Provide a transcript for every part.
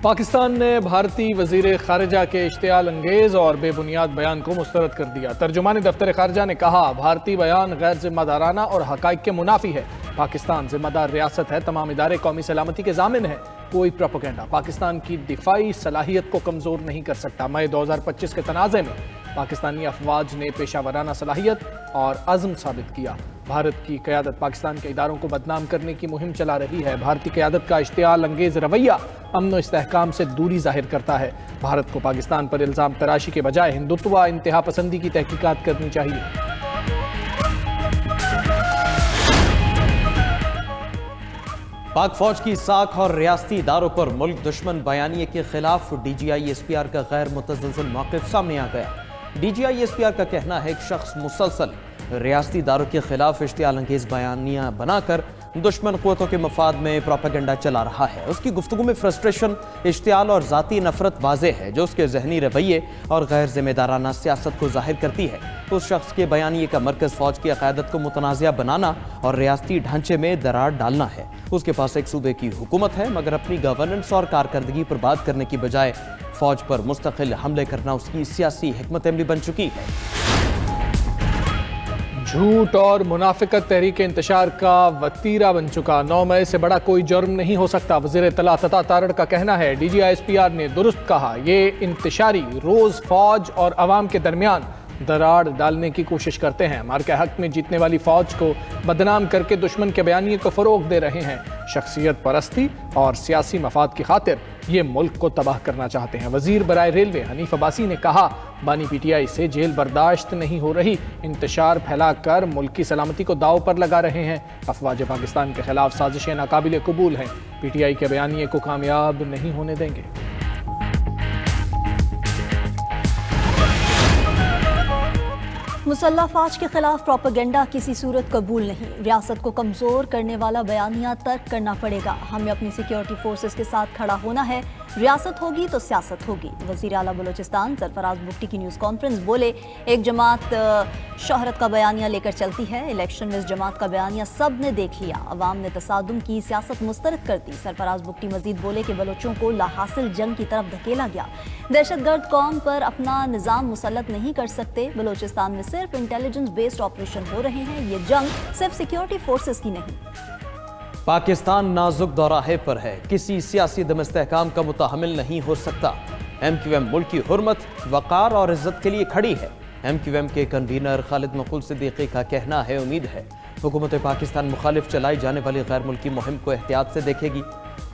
پاکستان نے بھارتی وزیر خارجہ کے اشتعال انگیز اور بے بنیاد بیان کو مسترد کر دیا۔ ترجمان دفتر خارجہ نے کہا، بھارتی بیان غیر ذمہ دارانہ اور حقائق کے منافی ہے۔ پاکستان ذمہ دار ریاست ہے، تمام ادارے قومی سلامتی کے ضامن ہیں۔ کوئی پروپیگنڈا پاکستان کی دفاعی صلاحیت کو کمزور نہیں کر سکتا۔ مئی 2025 کے تنازع میں پاکستانی افواج نے پیشہ ورانہ صلاحیت اور عزم ثابت کیا۔ بھارت کی قیادت پاکستان کے اداروں کو بدنام کرنے کی مہم چلا رہی ہے۔ بھارتی قیادت کا اشتعال انگیز رویہ امن و استحکام سے دوری ظاہر کرتا ہے۔ بھارت کو پاکستان پر الزام تراشی کے بجائے ہندوتوا انتہا پسندی کی تحقیقات کرنی چاہیے۔ پاک فوج کی ساکھ اور ریاستی اداروں پر ملک دشمن بیانیے کے خلاف D G I S P R کا غیر متزلزل موقف سامنے آ گیا۔ D G I S P R کا کہنا ہے ایک شخص مسلسل ریاستی اداروں کے خلاف اشتعال انگیز بیانیاں بنا کر دشمن قوتوں کے مفاد میں پروپیگنڈا چلا رہا ہے۔ اس کی گفتگو میں فرسٹریشن، اشتعال اور ذاتی نفرت واضح ہے، جو اس کے ذہنی رویے اور غیر ذمہ دارانہ سیاست کو ظاہر کرتی ہے۔ اس شخص کے بیانیے کا مرکز فوج کی قیادت کو متنازع بنانا اور ریاستی ڈھانچے میں دراڑ ڈالنا ہے۔ اس کے پاس ایک صوبے کی حکومت ہے، مگر اپنی گورننس اور کارکردگی پر بات کرنے کی بجائے فوج پر مستقل حملے کرنا اس کی سیاسی حکمت عملی بن چکی ہے۔ جھوٹ اور منافقت تحریک انتشار کا وتیرہ بن چکا۔ 9 مئی سے بڑا کوئی جرم نہیں ہو سکتا، وزیر اطلاع عطا تارڑ کا کہنا ہے۔ D G I S P R نے درست کہا، یہ انتشاری روز فوج اور عوام کے درمیان دراڑ ڈالنے کی کوشش کرتے ہیں۔ مارکہ حق میں جیتنے والی فوج کو بدنام کر کے دشمن کے بیانیے کو فروغ دے رہے ہیں۔ شخصیت پرستی اور سیاسی مفاد کی خاطر یہ ملک کو تباہ کرنا چاہتے ہیں۔ وزیر برائے ریلوے حنیف عباسی نے کہا، بانی پی ٹی آئی سے جیل برداشت نہیں ہو رہی، انتشار پھیلا کر ملک کی سلامتی کو داؤ پر لگا رہے ہیں۔ افواج پاکستان کے خلاف سازشیں ناقابل قبول ہیں، پی ٹی آئی کے بیانیے کو کامیاب نہیں ہونے دیں گے۔ مسلح افواج کے خلاف پروپیگنڈا کسی صورت قبول نہیں۔ ریاست کو کمزور کرنے والا بیانیہ ترک کرنا پڑے گا۔ ہمیں اپنی سیکیورٹی فورسز کے ساتھ کھڑا ہونا ہے۔ ریاست ہوگی تو سیاست ہوگی۔ وزیر اعلیٰ بلوچستان سرفراز بگٹی کی نیوز کانفرنس بولے، ایک جماعت شہرت کا بیانیہ لے کر چلتی ہے، الیکشن میں اس جماعت کا بیانیہ سب نے دیکھ لیا، عوام نے تصادم کی سیاست مسترد کر دی۔ سرفراز بگٹی مزید بولے کہ بلوچوں کو لاحاصل جنگ کی طرف دھکیلا گیا، دہشت گرد قوم پر اپنا نظام مسلط نہیں کر سکتے۔ بلوچستان میں صرف انٹیلیجنس بیسڈ آپریشن ہو رہے ہیں، یہ جنگ صرف سیکیورٹی فورسز کی نہیں۔ پاکستان نازک دوراہے پر ہے، کسی سیاسی عدم استحکام کا متحمل نہیں ہو سکتا۔ ایم کیو ایم ملک کی حرمت، وقار اور عزت کے لیے کھڑی ہے۔ ایم کیو ایم کے کنوینر خالد مقبول صدیقی کا کہنا ہے، امید ہے حکومت پاکستان مخالف چلائی جانے والی غیر ملکی مہم کو احتیاط سے دیکھے گی۔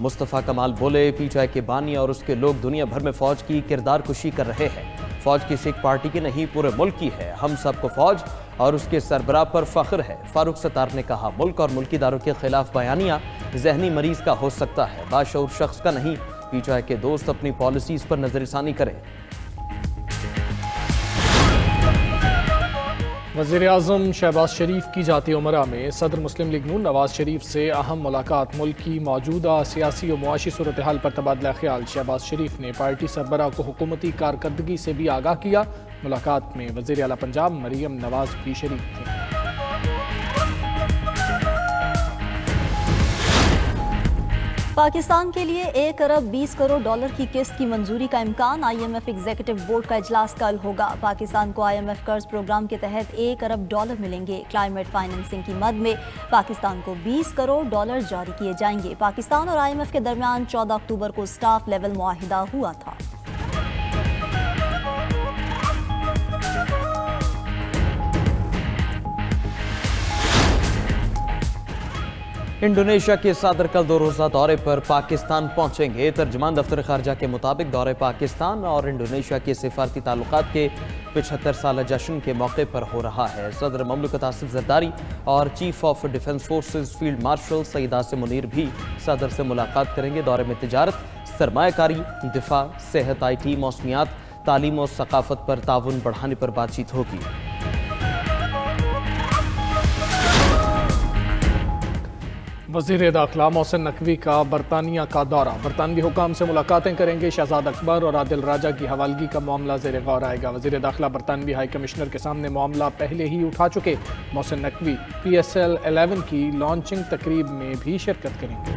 مصطفیٰ کمال بولے، پی ٹی آئی کے بانی اور اس کے لوگ دنیا بھر میں فوج کی کردار کشی کر رہے ہیں۔ فوج کسی ایک پارٹی کی نہیں، پورے ملک کی ہے۔ ہم سب کو فوج اور اس کے سربراہ پر فخر ہے۔ فاروق ستار نے کہا، ملک اور ملکی اداروں کے خلاف بیانیہ ذہنی مریض کا ہو سکتا ہے، باشعور شخص کا نہیں۔ پی ٹی آئی کے دوست اپنی پالیسیز پر نظر ثانی کریں۔ وزیر اعظم شہباز شریف کی جاتی عمرہ میں صدر مسلم لیگ نون نواز شریف سے اہم ملاقات۔ ملک کی موجودہ سیاسی و معاشی صورتحال پر تبادلہ خیال۔ شہباز شریف نے پارٹی سربراہ کو حکومتی کارکردگی سے بھی آگاہ کیا۔ ملاقات میں وزیر اعلیٰ پنجاب مریم نواز بھی شریک تھیں۔ پاکستان کے لیے 1 ارب 20 کروڑ ڈالر کی قسط کی منظوری کا امکان۔ I M F executive board کا اجلاس کل ہوگا۔ پاکستان کو آئی ایم ایف قرض پروگرام کے تحت 1 ارب ڈالر ملیں گے۔ کلائمیٹ فائنینسنگ کی مد میں پاکستان کو 20 کروڑ ڈالر جاری کیے جائیں گے۔ پاکستان اور آئی ایم ایف کے درمیان 14 اکتوبر کو سٹاف لیول معاہدہ ہوا تھا۔ انڈونیشیا کے صدر کل 2 روزہ دورے پر پاکستان پہنچیں گے۔ ترجمان دفتر خارجہ کے مطابق دورہ پاکستان اور انڈونیشیا کے سفارتی تعلقات کے 75 سالہ جشن کے موقع پر ہو رہا ہے۔ صدر مملکت آصف زرداری اور chief of defence forces field marshal Saeed Asim Munir بھی صدر سے ملاقات کریں گے۔ دورے میں تجارت، سرمایہ کاری، دفاع، صحت، آئی ٹی، موسمیات، تعلیم و ثقافت پر تعاون بڑھانے پر بات چیت ہوگی۔ وزیر داخلہ محسن نقوی کا برطانیہ کا دورہ۔ برطانوی حکام سے ملاقاتیں کریں گے۔ شہزاد اکبر اور عادل راجہ کی حوالگی کا معاملہ زیر غور آئے گا۔ وزیر داخلہ برطانوی ہائی کمشنر کے سامنے معاملہ پہلے ہی اٹھا چکے۔ Mohsin Naqvi P S L 11 کی لانچنگ تقریب میں بھی شرکت کریں گے۔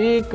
1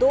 2